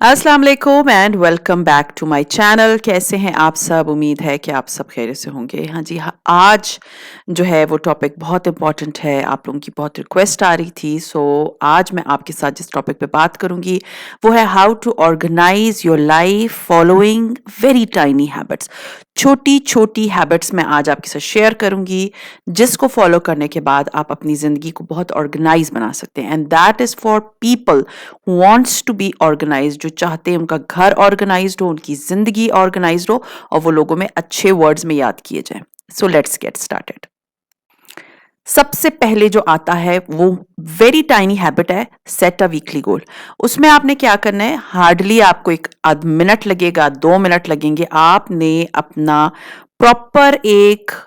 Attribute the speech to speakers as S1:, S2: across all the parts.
S1: अस्सलाम वालेकुम and welcome back to my channel. कैसे हैं आप सब? उम्मीद है कि आप सब खैरियत से होंगे। हाँ जी, हाँ, आज जो है वो टॉपिक बहुत इम्पोर्टेंट है। आप लोगों की बहुत रिक्वेस्ट आ रही थी, सो आज मैं आपके साथ जिस टॉपिक पे बात करूंगी वो है how to organise your life following very tiny habits. छोटी छोटी हैबिट्स मैं आज आपके साथ शेयर करूंगी जिसको फॉलो करने के बाद आप अपनी जिंदगी को बहुत ऑर्गेनाइज बना सकते हैं। And that is for people who wants to be organised, जो चाहते हैं उनका घर ऑर्गेनाइज्ड हो, उनकी जिंदगी ऑर्गेनाइज्ड हो और वो लोगों में अच्छे वर्ड्स में याद किए जाएं। So let's get started. सबसे पहले जो आता है वो वेरी टाइनी हैबिट है, सेट अ वीकली गोल। उसमें आपने क्या करना है, हार्डली आपको एक आध मिनट लगेगा, 2 मिनट लगेंगे। आपने अपना प्रॉपर एक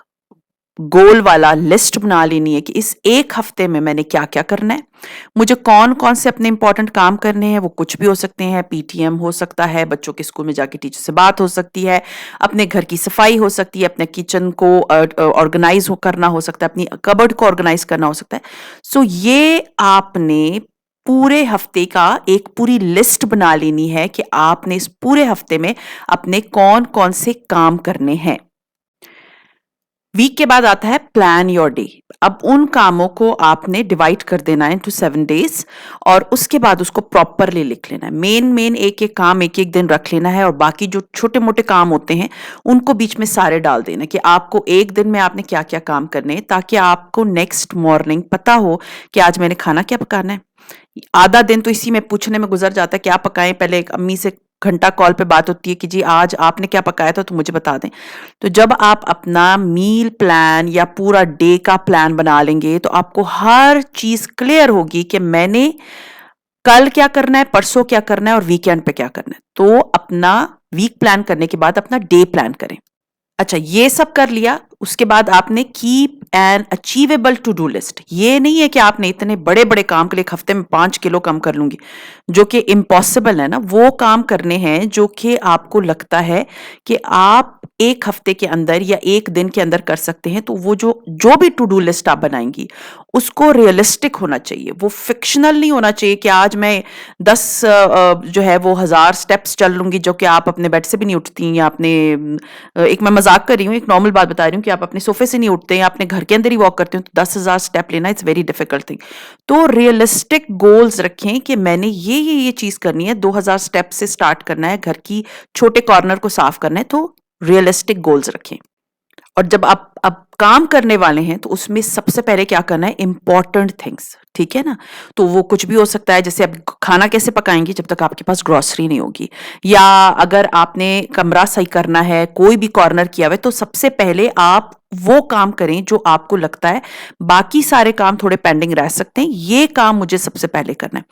S1: गोल वाला लिस्ट बना लेनी है कि इस एक हफ्ते में मैंने क्या क्या करना है, मुझे कौन कौन से अपने इंपॉर्टेंट काम करने हैं। वो कुछ भी हो सकते हैं, पीटीएम हो सकता है, बच्चों के स्कूल में जाके टीचर से बात हो सकती है, अपने घर की सफाई हो सकती है, अपने किचन को ऑर्गेनाइज करना हो सकता है, अपनी कबर्ड को ऑर्गेनाइज करना हो सकता है। सो ये आपने पूरे हफ्ते का एक पूरी लिस्ट बना लेनी है कि आपने इस पूरे हफ्ते में अपने कौन कौन से काम करने हैं। वीक के बाद आता है प्लान योर डे। अब उन कामों को आपने डिवाइड कर देना है इनटू 7 डेज और उसके बाद उसको प्रॉपरली लिख लेना है। मेन एक एक काम एक एक दिन रख लेना है और बाकी जो छोटे मोटे काम होते हैं उनको बीच में सारे डाल देना कि आपको एक दिन में आपने क्या क्या काम करने हैं, ताकि आपको नेक्स्ट मॉर्निंग पता हो कि आज मैंने खाना क्या पकाना है। आधा दिन तो इसी में पूछने में गुजर जाता है क्या पकाएं, पहले एक अम्मी से घंटा कॉल पे बात होती है कि जी आज आपने क्या पकाया था तो मुझे बता दें। तो जब आप अपना मील प्लान या पूरा डे का प्लान बना लेंगे तो आपको हर चीज क्लियर होगी कि मैंने कल क्या करना है, परसों क्या करना है और वीकेंड पे क्या करना है। तो अपना वीक प्लान करने के बाद अपना डे प्लान करें। अच्छा, ये सब कर लिया, उसके बाद आपने keep an achievable to do list. ये नहीं है कि आपने इतने बड़े बड़े काम के लिए एक हफ्ते में 5 किलो कम कर लूंगी, जो कि इम्पॉसिबल है ना। वो काम करने हैं जो कि आपको लगता है कि आप एक हफ्ते के अंदर या एक दिन के अंदर कर सकते हैं। तो वो जो जो भी टू डू लिस्ट आप बनाएंगी उसको रियलिस्टिक होना चाहिए, वो फिक्शनल नहीं होना चाहिए कि आज मैं 10 जो है वो 1000 स्टेप्स चल लूंगी, जो कि आप अपने बेड से भी नहीं उठती, या अपने एक मैं मजाक कर रही हूँ, एक नॉर्मल बात बता रही हूँ कि आप अपने सोफे से नहीं उठते हैं, अपने घर के अंदर ही वॉक करते हो, तो 10,000 स्टेप लेना इट्स वेरी डिफिकल्ट थिंग। तो रियलिस्टिक गोल्स रखें कि मैंने ये चीज करनी है, 2000 स्टेप से स्टार्ट करना है, घर की छोटे कॉर्नर को साफ करना है। तो रियलिस्टिक गोल्स रखें। और जब आप अब काम करने वाले हैं तो उसमें सबसे पहले क्या करना है, इंपॉर्टेंट थिंग्स, ठीक है ना। तो वो कुछ भी हो सकता है, जैसे अब खाना कैसे पकाएंगे जब तक आपके पास ग्रोसरी नहीं होगी, या अगर आपने कमरा सही करना है, कोई भी कॉर्नर किया हुआ है, तो सबसे पहले आप वो काम करें जो आपको लगता है बाकी सारे काम थोड़े पेंडिंग रह सकते हैं, ये काम मुझे सबसे पहले करना है।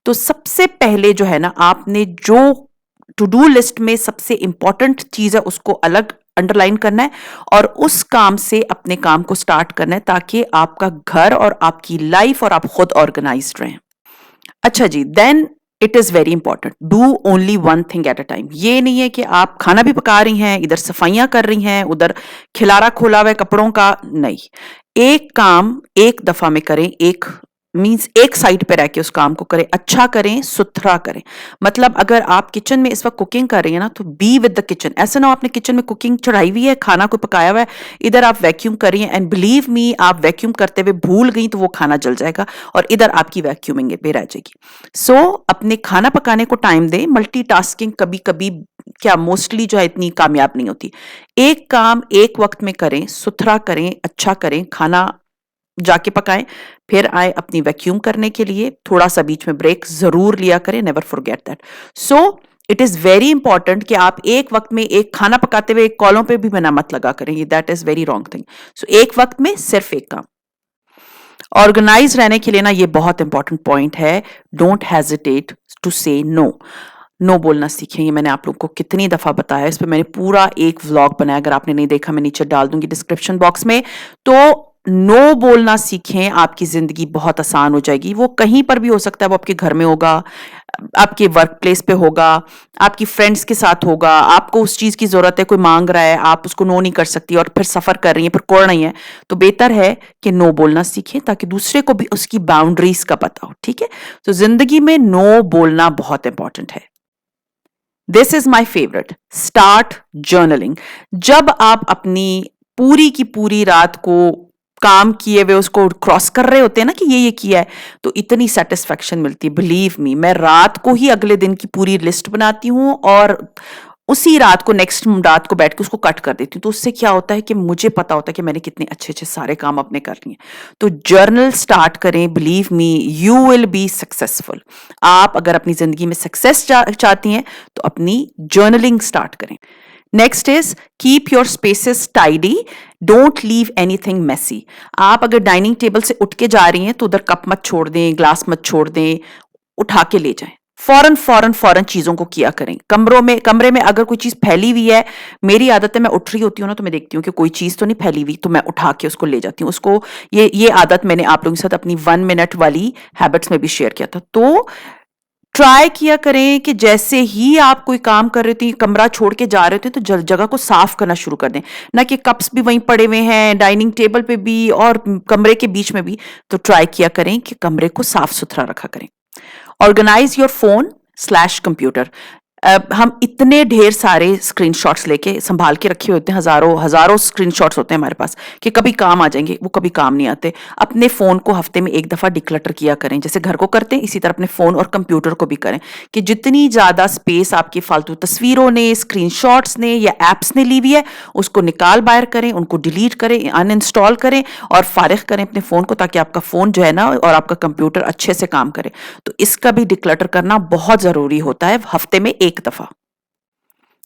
S1: तो सबसे पहले जो है ना, आपने जो टू डू लिस्ट में सबसे इंपॉर्टेंट चीज है उसको अलग अंडरलाइन करना है और उस काम से अपने काम को स्टार्ट करना है, ताकि आपका घर और आपकी लाइफ और आप खुद ऑर्गेनाइज्ड रहें। अच्छा जी, then it is very important, do only one thing at a time. ये नहीं है कि आप खाना भी पका रही हैं, इधर सफाइयां कर रही हैं, उधर खिलारा खोला हुआ है कपड़ों का, नहीं। एक काम एक दफा में करें, एक मींस एक साइड पे रह के उस काम को करें, अच्छा करें, सुथरा करें। मतलब अगर आप किचन में इस वक्त कुकिंग कर रही है ना, तो बी विद द किचन। ऐसा ना हो आपने किचन में कुकिंग चढ़ाई हुई है, खाना को पकाया हुआ है, इधर आप वैक्यूम कर रही हैं, एंड बिलीव मी आप वैक्यूम करते हुए भूल गई तो वो खाना जल जाएगा और इधर आपकी वैक्यूमिंग पे रह जाएगी। सो अपने खाना पकाने को टाइम दें। मल्टीटास्किंग कभी कभी क्या मोस्टली जो है इतनी कामयाब नहीं होती। एक काम एक वक्त में करें, सुथरा करें, अच्छा करें, खाना जाके पकाएं, फिर आए अपनी वैक्यूम करने के लिए, थोड़ा सा बीच में ब्रेक जरूर लिया करें, never forget that. So it is very important कि आप एक वक्त में एक खाना पकाते हुए एक कॉलों पे भी बना मत लगा करें, that is very wrong thing. So एक वक्त में सिर्फ एक काम। ऑर्गेनाइज रहने के लिए ना ये बहुत इंपॉर्टेंट पॉइंट है, डोंट हेजिटेट टू से नो। नो बोलना सीखें, ये मैंने आप लोग को कितनी दफा बताया, इस पे मैंने पूरा एक व्लॉग बनाया, अगर आपने नहीं देखा मैं नीचे डाल दूंगी डिस्क्रिप्शन बॉक्स में। तो नो बोलना सीखें, आपकी जिंदगी बहुत आसान हो जाएगी। वो कहीं पर भी हो सकता है, वो आपके घर में होगा, आपके वर्क प्लेस पे होगा, आपकी फ्रेंड्स के साथ होगा, आपको उस चीज की जरूरत है, कोई मांग रहा है, आप उसको नो नहीं कर सकती और फिर सफर कर रही है, फिर कोड़ नहीं है, तो बेहतर है कि नो बोलना सीखें, ताकि दूसरे को भी उसकी बाउंड्रीज का पता हो, ठीक है। तो जिंदगी में नो बोलना बहुत इंपॉर्टेंट है। This is my favourite, start journaling. जब आप अपनी पूरी की पूरी रात को काम किए हुए उसको क्रॉस कर रहे होते हैं ना कि ये किया है, तो इतनी सेटिस्फेक्शन मिलती है। बिलीव मी, मैं रात को ही अगले दिन की पूरी लिस्ट बनाती हूँ और उसी रात को नेक्स्ट रात को बैठ के उसको कट कर देती हूँ। तो उससे क्या होता है कि मुझे पता होता है कि मैंने कितने अच्छे अच्छे सारे काम अपने कर लिए। तो जर्नल स्टार्ट करें, believe me you will be successful. आप अगर अपनी जिंदगी में सक्सेस चाहती हैं तो अपनी जर्नलिंग स्टार्ट करें। Next is keep your spaces tidy, don't leave anything messy. आप अगर डाइनिंग टेबल से उठ के जा रही हैं तो उधर कप मत छोड़ दें, ग्लास मत छोड़ दें, उठा के ले जाएं। फौरन फौरन फौरन चीजों को किया करें। कमरे में अगर कोई चीज फैली हुई है, मेरी आदत है मैं उठ रही होती हूँ ना तो मैं देखती हूँ कि कोई चीज तो नहीं फैली हुई, तो मैं उठा के उसको ले जाती हूँ। उसको ये आदत मैंने आप लोगों के साथ अपनी 1 मिनट वाली हैबिट्स में भी शेयर किया था। तो ट्राई किया करें कि जैसे ही आप कोई काम कर रहे थे, कमरा छोड़ के जा रहे थे, तो जगह को साफ करना शुरू कर दें। ना कि कप्स भी वहीं पड़े हुए हैं डाइनिंग टेबल पे भी और कमरे के बीच में भी। तो ट्राई किया करें कि कमरे को साफ सुथरा रखा करें। Organise your phone slash computer. हम इतने ढेर सारे स्क्रीनशॉट्स लेके संभाल के रखे होते हैं, हजारों हजारों स्क्रीनशॉट्स होते हैं हमारे पास कि कभी काम आ जाएंगे, वो कभी काम नहीं आते। अपने फोन को हफ्ते में एक दफा डिक्लटर किया करें, जैसे घर को करते हैं इसी तरह अपने फोन और कंप्यूटर को भी करें कि जितनी ज्यादा स्पेस आपकी फालतू तस्वीरों ने, स्क्रीनशॉट्स ने या एप्स ने ली हुई है, उसको निकाल बाहर करें, उनको डिलीट करें, अनइंस्टॉल करें और फारिग करें अपने फोन को, ताकि आपका फोन जो है ना और आपका कंप्यूटर अच्छे से काम करे। तो इसका भी डिक्लटर करना बहुत जरूरी होता है, हफ्ते में एक दफा।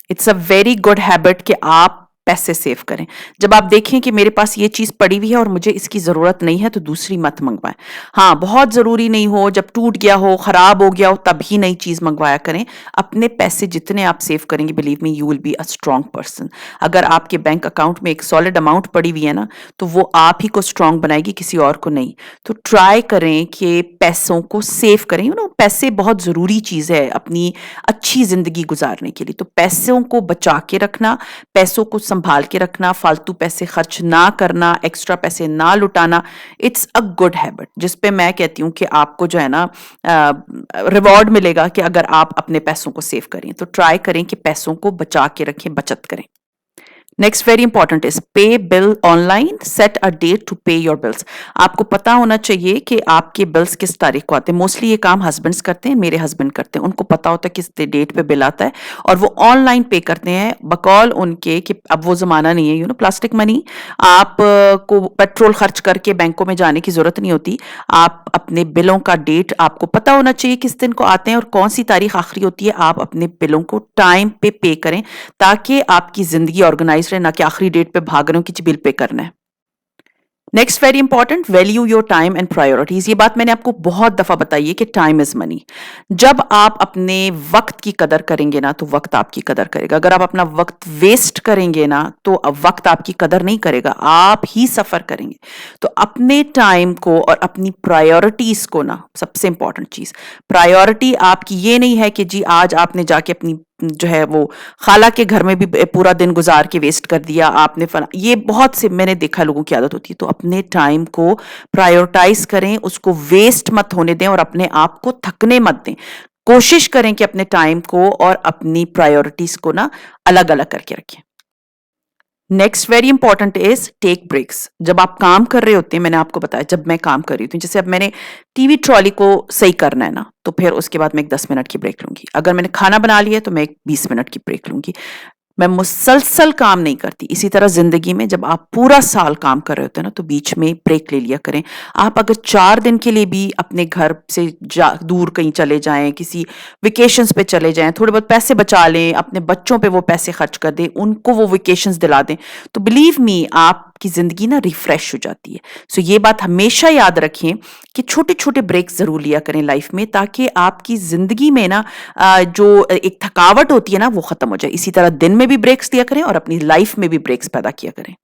S1: It's a very good habit कि आप पैसे सेव करें। जब आप देखें कि मेरे पास ये चीज पड़ी हुई है और मुझे इसकी जरूरत नहीं है, तो दूसरी मत मंगवाएं। हाँ, बहुत जरूरी नहीं हो, जब टूट गया हो, खराब हो गया हो, तभी नई चीज मंगवाया करें। अपने पैसे जितने आप सेव करेंगे, believe me you will be a strong person. अगर आपके बैंक अकाउंट में एक सॉलिड अमाउंट पड़ी हुई है ना, तो वो आप ही को स्ट्रांग बनाएगी, किसी और को नहीं। तो ट्राई करें कि पैसों को सेव करें। पैसे बहुत जरूरी चीज है अपनी अच्छी जिंदगी गुजारने के लिए। तो पैसों को बचा के रखना, पैसों को संभाल के रखना, फालतू पैसे खर्च ना करना, एक्स्ट्रा पैसे ना लुटाना, इट्स अ गुड हैबिट जिस पे मैं कहती हूँ कि आपको जो है ना रिवॉर्ड मिलेगा कि अगर आप अपने पैसों को सेव करें। तो ट्राई करें कि पैसों को बचा के रखें, बचत करें। Next very important is pay bill online, set a date to pay your bills. आपको पता होना चाहिए कि आपके बिल्स किस तारीख को आते हैं। मोस्टली ये काम हस्बैंड्स करते हैं, मेरे हस्बैंड करते हैं। उनको पता होता है किस डेट पे बिल आता है और वो ऑनलाइन पे करते हैं बकौल उनके कि अब वो जमाना नहीं है प्लास्टिक मनी। आप को पेट्रोल खर्च करके बैंकों में जाने की जरूरत नहीं होती। आप अपने बिलों का डेट आपको पता होना चाहिए किस दिन को आते हैं और कौन सी तारीख आखिरी होती है। आप अपने बिलों को टाइम पे करें ताकि आपकी जिंदगी ऑर्गेनाइज रहे, ना कि आखिरी डेट पे भाग रहे हो कि बिल पे करना है। Next very important, value your time and priorities. ये बात मैंने आपको बहुत दफा बताई है कि टाइम इज मनी। जब आप अपने वक्त की कदर करेंगे ना, तो वक्त आपकी कदर करेगा। अगर आप अपना वक्त वेस्ट करेंगे ना, तो वक्त आपकी कदर नहीं करेगा, आप ही सफर करेंगे। तो अपने टाइम को और अपनी प्रायोरिटीज को ना, सबसे इंपॉर्टेंट चीज, प्रायोरिटी आपकी ये नहीं है कि जी आज आपने जाके अपनी जो है वो खाला के घर में भी पूरा दिन गुजार के वेस्ट कर दिया आपने। ये बहुत से मैंने देखा लोगों की आदत होती है। तो अपने टाइम को प्रायोरिटाइज करें, उसको वेस्ट मत होने दें और अपने आप को थकने मत दें। कोशिश करें कि अपने टाइम को और अपनी प्रायोरिटीज को ना अलग अलग करके रखें। Next very important is take breaks. जब आप काम कर रहे होते हैं, मैंने आपको बताया जब मैं काम कर रही हूँ, जैसे अब मैंने टीवी ट्रॉली को सही करना है ना, तो फिर उसके बाद मैं एक 10 मिनट की ब्रेक लूंगी। अगर मैंने खाना बना लिया तो मैं एक 20 मिनट की ब्रेक लूंगी। मैं मुसलसल काम नहीं करती। इसी तरह जिंदगी में जब आप पूरा साल काम कर रहे होते हैं ना, तो बीच में ब्रेक ले लिया करें। आप अगर 4 दिन के लिए भी अपने घर से दूर कहीं चले जाएं, किसी वेकेशंस पे चले जाएं, थोड़े बहुत पैसे बचा लें, अपने बच्चों पे वो पैसे खर्च कर दें, उनको वो वेकेशंस दिला दें, तो बिलीव मी आपकी जिंदगी ना रिफ्रेश हो जाती है। सो ये बात हमेशा याद रखें कि छोटे छोटे ब्रेक जरूर लिया करें लाइफ में, ताकि आपकी जिंदगी में ना जो एक थकावट होती है ना, वो खत्म हो जाए। इसी तरह दिन में भी ब्रेक्स दिया करें और अपनी लाइफ में भी ब्रेक्स पैदा किया करें।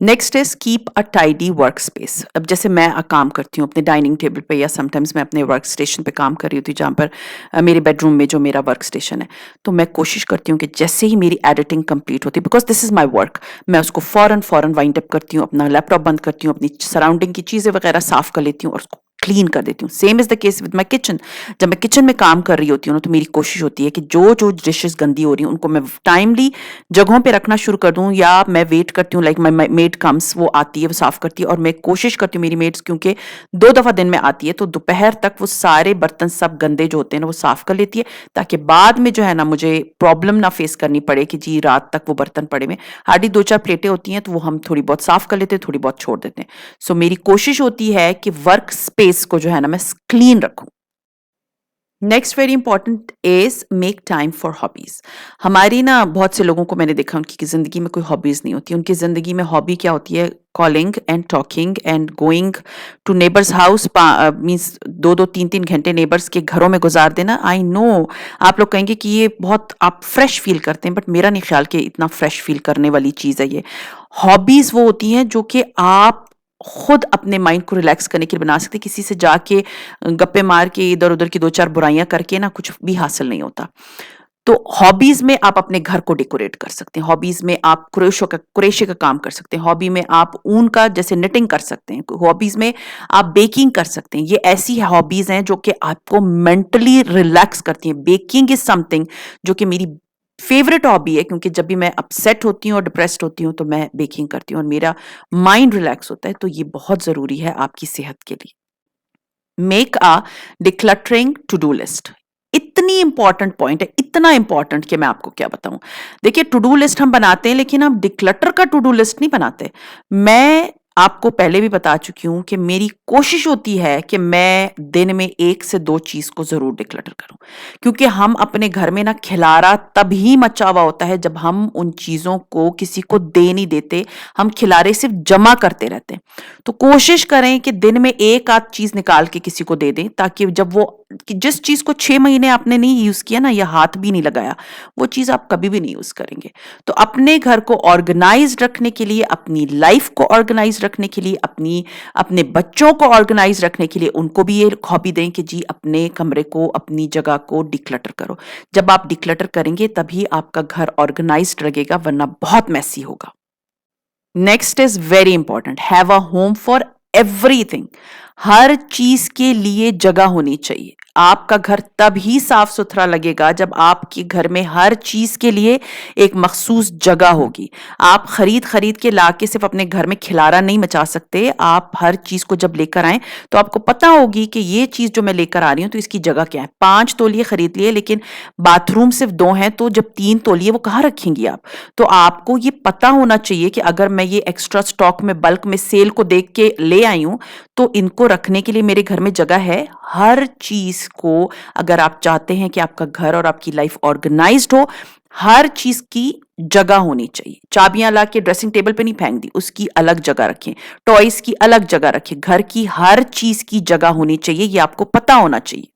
S1: Next is keep a tidy work space. अब जैसे मैं काम करती हूँ अपने डाइनिंग टेबल पे, या समटाइम्स मैं अपने वर्क स्टेशन पे काम कर रही होती हूँ, जहाँ पर मेरे बेडरूम में जो मेरा वर्क स्टेशन है, तो मैं कोशिश करती हूँ कि जैसे ही मेरी एडिटिंग कंप्लीट होती है, because this is my work, मैं उसको फौरन फौरन वाइंड अप करती हूँ, अपना लैपटॉप बंद करती हूँ, अपनी सराउंडिंग की चीज़ें वगैरह साफ कर लेती हूँ और उसको क्लीन कर देती हूँ। Same is the case with my kitchen. जब मैं किचन में काम कर रही होती हूँ ना, तो मेरी कोशिश होती है कि जो जो डिशेस गंदी हो रही हैं उनको मैं टाइमली जगहों पे रखना शुरू कर दूं, या मैं वेट करती हूँ, लाइक माई मेड कम्स, वो आती है, वो साफ करती है, और मैं कोशिश करती हूँ, मेरी मेड्स क्योंकि 2 दफा दिन में आती है, तो दोपहर तक वो सारे बर्तन सब गंदे जो होते हैं ना वो साफ कर लेती है, ताकि बाद में जो है ना मुझे प्रॉब्लम ना फेस करनी पड़े कि जी रात तक वो बर्तन पड़े में। हार्डली 2-4 प्लेटें होती हैं तो वो हम थोड़ी बहुत साफ कर लेते हैं, थोड़ी बहुत छोड़ देते हैं। सो मेरी कोशिश होती है कि वर्क स्पेस को जो है ना मैं क्लीन रखूं। Next very important is make time for hobbies. हमारी ना बहुत से लोगों को मैंने देखा उनकी जिंदगी में कोई हॉबीज नहीं होती। उनकी जिंदगी में हॉबी क्या होती है? Calling and talking and going to neighbours house, means 2-2 3-3 घंटे नेबर्स के घरों में गुजार देना। आई नो आप लोग कहेंगे कि ये बहुत आप फ्रेश फील करते हैं, बट मेरा नहीं ख्याल कि इतना फ्रेश फील करने वाली चीज है ये। हॉबीज वो होती हैं जो कि आप खुद अपने माइंड को रिलैक्स करने के लिए बना सकते हैं। किसी से जाके गप्पे मार के इधर उधर की 2-4 बुराइयां करके ना कुछ भी हासिल नहीं होता। तो हॉबीज में आप अपने घर को डेकोरेट कर सकते हैं, हॉबीज में आप क्रोशे का काम कर सकते हैं, हॉबी में आप ऊन का जैसे निटिंग कर सकते हैं, हॉबीज में आप बेकिंग कर सकते हैं। ये ऐसी हॉबीज हैं जो कि आपको मेंटली रिलैक्स करती हैं। बेकिंग इज समथिंग जो कि मेरी फेवरेट हॉबी है, क्योंकि जब भी मैं अपसेट होती हूँ और डिप्रेस्ड होती हूँ तो मैं बेकिंग करती हूँ और मेरा माइंड रिलैक्स होता है। तो ये बहुत जरूरी है आपकी सेहत के लिए। Make a decluttering to do list. इतनी इंपॉर्टेंट पॉइंट है, इतना इंपॉर्टेंट कि मैं आपको क्या बताऊं। देखिए, टू डू लिस्ट हम बनाते हैं लेकिन हम डिक्लटर का टू डू लिस्ट नहीं बनाते। मैं आपको पहले भी बता चुकी हूं कि मेरी कोशिश होती है कि मैं दिन में 1 से 2 चीज को जरूर डिक्लटर करूं, क्योंकि हम अपने घर में ना खिलारा तभी मचा हुआ होता है जब हम उन चीजों को किसी को दे नहीं देते। हम खिलारे सिर्फ जमा करते रहते हैं। तो कोशिश करें कि दिन में 1 आध चीज निकाल के किसी को दे दें, ताकि जब वो कि जिस चीज को 6 महीने आपने नहीं यूज किया ना या हाथ भी नहीं लगाया, वो चीज आप कभी भी नहीं यूज करेंगे। तो अपने घर को ऑर्गेनाइज रखने के लिए, अपनी लाइफ को ऑर्गेनाइज रखने के लिए, अपने बच्चों को ऑर्गेनाइज रखने के लिए उनको भी ये हॉबी दें कि जी अपने कमरे को, अपनी जगह को डिक्लटर करो। जब आप डिक्लटर करेंगे तभी आपका घर ऑर्गेनाइज्ड लगेगा, वरना बहुत मैसी होगा। Next is very important, have a home for everything. हर चीज के लिए जगह होनी चाहिए। आपका घर तभी साफ सुथरा लगेगा जब आपके घर में हर चीज के लिए एक मखसूस जगह होगी। आप खरीद खरीद के लाके सिर्फ अपने घर में खिलारा नहीं मचा सकते। आप हर चीज को जब लेकर आए तो आपको पता होगी कि ये चीज जो मैं लेकर आ रही हूं तो इसकी जगह क्या है। 5 तौलिए खरीद लिए लेकिन बाथरूम सिर्फ 2 हैं, तो जब 3 तौलिए वो कहाँ रखेंगी आप? तो आपको ये पता होना चाहिए कि अगर मैं ये एक्स्ट्रा स्टॉक में बल्क में सेल को देख के ले आई हूं तो इनको रखने के लिए मेरे घर में जगह है। हर चीज को अगर आप चाहते हैं कि आपका घर और आपकी लाइफ ऑर्गेनाइज्ड हो, हर चीज की जगह होनी चाहिए। चाबियां ला के ड्रेसिंग टेबल पे नहीं फेंक दी, उसकी अलग जगह रखें। टॉयज की अलग जगह रखें। घर की हर चीज की जगह होनी चाहिए, ये आपको पता होना चाहिए।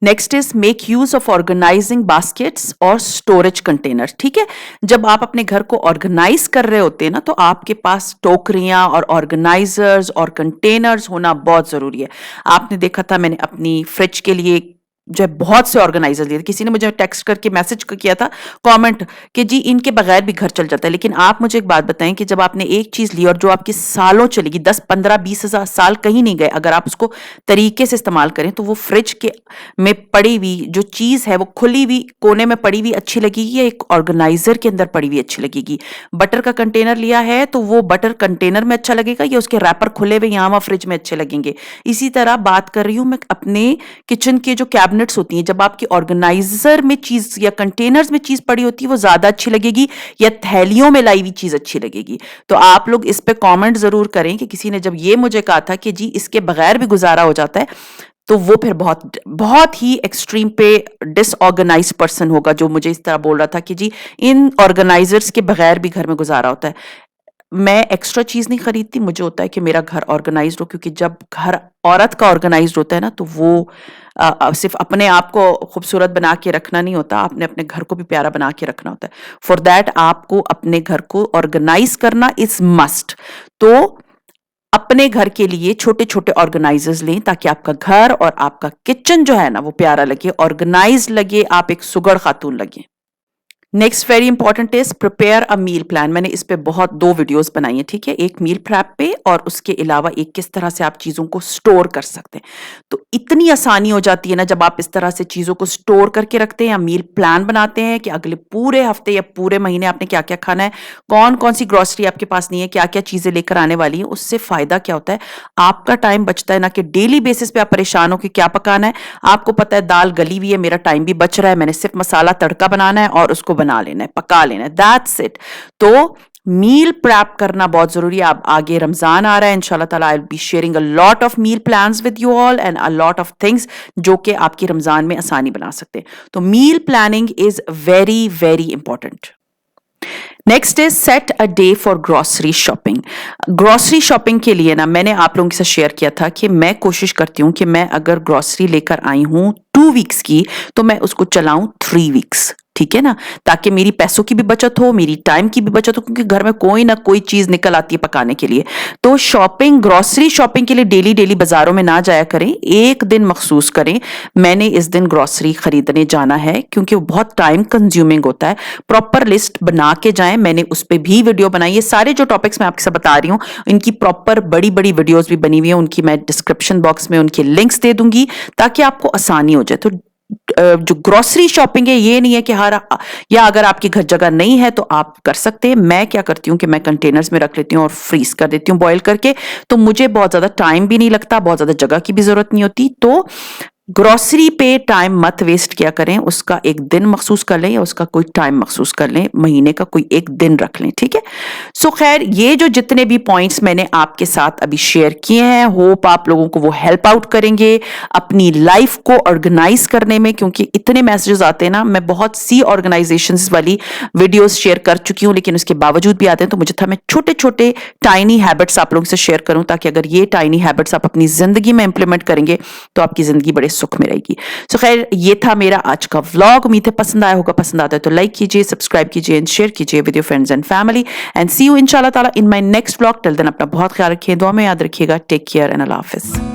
S1: Next is make use of organising baskets और स्टोरेज कंटेनर्स। ठीक है, जब आप अपने घर को ऑर्गेनाइज कर रहे होते हैं ना, तो आपके पास टोकरियां और ऑर्गेनाइजर्स और कंटेनर्स होना बहुत जरूरी है। आपने देखा था मैंने अपनी फ्रिज के लिए जो है बहुत से ऑर्गेनाइजर लिए थे। किसी ने मुझे टेक्स्ट करके मैसेज किया था, कमेंट, कि जी इनके बगैर भी घर चल जाता है। लेकिन आप मुझे एक बात बताएं कि जब आपने एक चीज ली और जो आपकी सालों चलेगी, 10 15 20 हजार साल कहीं नहीं गए, अगर आप उसको तरीके से इस्तेमाल करें तो वो फ्रिज के में पड़ी हुई जो चीज है वो खुली हुई कोने में पड़ी हुई अच्छी लगेगी या एक ऑर्गेनाइजर के अंदर पड़ी हुई अच्छी लगेगी? बटर का कंटेनर लिया है तो वो बटर कंटेनर में अच्छा लगेगा या उसके रैपर खुले हुए यहाँ फ्रिज में अच्छे लगेंगे? इसी तरह बात कर रही हूं मैं अपने किचन के जो कैबिनेट्स होती हैं, जब आपकी ऑर्गेनाइजर में चीज या कंटेनर्स में चीज पड़ी होती है वो ज्यादा अच्छी लगेगी या थैलियों में लाई हुई चीज अच्छी लगेगी? तो आप लोग इस पे कमेंट जरूर करें कि किसी ने जब ये मुझे कहा था कि जी इसके बगैर भी गुजारा हो जाता है, तो वो फिर बहुत बहुत ही एक्सट्रीम पे डिसऑर्गेनाइज्ड पर्सन होगा जो मुझे इस तरह बोल रहा था कि जी इन ऑर्गेनाइजर्स के बगैर भी घर में गुजारा होता है। मैं एक्स्ट्रा चीज नहीं खरीदती, मुझे होता है कि मेरा घर ऑर्गेनाइज्ड हो, क्योंकि जब घर औरत का ऑर्गेनाइज्ड होता है ना तो वो सिर्फ अपने आप को खूबसूरत बना के रखना नहीं होता, आपने अपने घर को भी प्यारा बना के रखना होता है। फॉर दैट आपको अपने घर को ऑर्गेनाइज करना इज मस्ट। तो अपने घर के लिए छोटे छोटे ऑर्गेनाइजर्स लें ताकि आपका घर और आपका किचन जो है ना वो प्यारा लगे, ऑर्गेनाइज लगे, आप एक सुगड़ खातून लगे। Next very important is prepare a meal plan. मैंने इस पे बहुत 2 वीडियोस बनाई है, ठीक है, एक मील प्रेप पे और उसके अलावा एक किस तरह से आप चीजों को स्टोर कर सकते हैं। तो इतनी आसानी हो जाती है ना जब आप इस तरह से चीजों को स्टोर करके रखते हैं या मील प्लान बनाते हैं कि अगले पूरे हफ्ते या पूरे महीने आपने क्या क्या खाना है, कौन कौन सी ग्रोसरी आपके पास नहीं है, क्या क्या चीजें लेकर आने वाली है। उससे फायदा क्या होता है, आपका टाइम बचता है, ना कि डेली बेसिस पे आप परेशान हो कि क्या पकाना है। आपको पता है दाल गली हुई है, मेरा टाइम भी बच रहा है, मैंने सिर्फ मसाला तड़का बनाना है और उसको बना लेना है, पका लेना है, दैट्स इट। तो मील प्रैप करना बहुत जरूरी है। अब आगे रमजान आ रहा है, इंशाल्लाह ताला I will be sharing a lot of meal plans with you all and a lot of things जो कि आपकी रमजान में आसानी बना सकते हैं। तो meal planning is very very important. Next is set a day for grocery shopping. Grocery shopping के लिए ना मैंने आप लोगों के साथ शेयर किया था कि मैं कोशिश करती हूं कि मैं अगर ग्रोसरी लेकर आई हूं 2 वीक्स की तो मैं उसको चलाऊं 3 वीक्स, ठीक है ना, ताकि मेरी पैसों की भी बचत हो, मेरी टाइम की भी बचत हो, क्योंकि घर में कोई ना कोई चीज निकल आती है पकाने के लिए। तो शॉपिंग, ग्रोसरी शॉपिंग के लिए डेली डेली बाजारों में ना जाया करें, एक दिन मखसूस करें, मैंने इस दिन ग्रोसरी खरीदने जाना है, क्योंकि वो बहुत टाइम कंज्यूमिंग होता है। प्रॉपर लिस्ट बना के जाएं, मैंने उस पर भी वीडियो बनाई है। सारे जो टॉपिक्स मैं आपके साथ बता रही हूँ इनकी प्रॉपर बड़ी बड़ी वीडियोस भी बनी हुई है, उनकी मैं डिस्क्रिप्शन बॉक्स में उनके लिंक्स दे दूंगी ताकि आपको आसानी हो जाए। तो जो ग्रोसरी शॉपिंग है ये नहीं है कि हर, या अगर आपकी घर जगह नहीं है तो आप कर सकते हैं। मैं क्या करती हूँ कि मैं कंटेनर्स में रख लेती हूँ और फ्रीज कर देती हूँ बॉईल करके, तो मुझे बहुत ज्यादा टाइम भी नहीं लगता, बहुत ज्यादा जगह की भी जरूरत नहीं होती। तो ग्रोसरी पे टाइम मत वेस्ट किया करें, उसका एक दिन मखसूस कर लें या उसका कोई टाइम मखसूस कर लें, महीने का कोई एक दिन रख लें, ठीक है। सो खैर, ये जो जितने भी पॉइंट्स मैंने आपके साथ अभी शेयर किए हैं, होप आप लोगों को वो हेल्प आउट करेंगे अपनी लाइफ को ऑर्गेनाइज करने में, क्योंकि इतने मैसेजेस आते हैं ना। मैं बहुत सी ऑर्गेनाइजेशंस वाली वीडियोस शेयर कर चुकी हूं, लेकिन उसके बावजूद भी आते हैं, तो मुझे था मैं छोटे छोटे टाइनी हैबिट्स आप लोगों से शेयर करूं, ताकि अगर ये टाइनी हैबिट्स आप अपनी जिंदगी में इंप्लीमेंट करेंगे तो आपकी जिंदगी बड़े सुख में रहेगी। सो खैर, ये था मेरा आज का व्लॉग। उम्मीद है पसंद आया होगा, पसंद आता है तो लाइक कीजिए, सब्सक्राइब कीजिए एंड शेयर कीजिए with your friends and family, and see you इंशाल्लाह ताला in my next vlog. Till then अपना बहुत ख्याल रखिए, दुआ में याद रखिएगा। टेक केयर एंड अल्लाह हाफिज।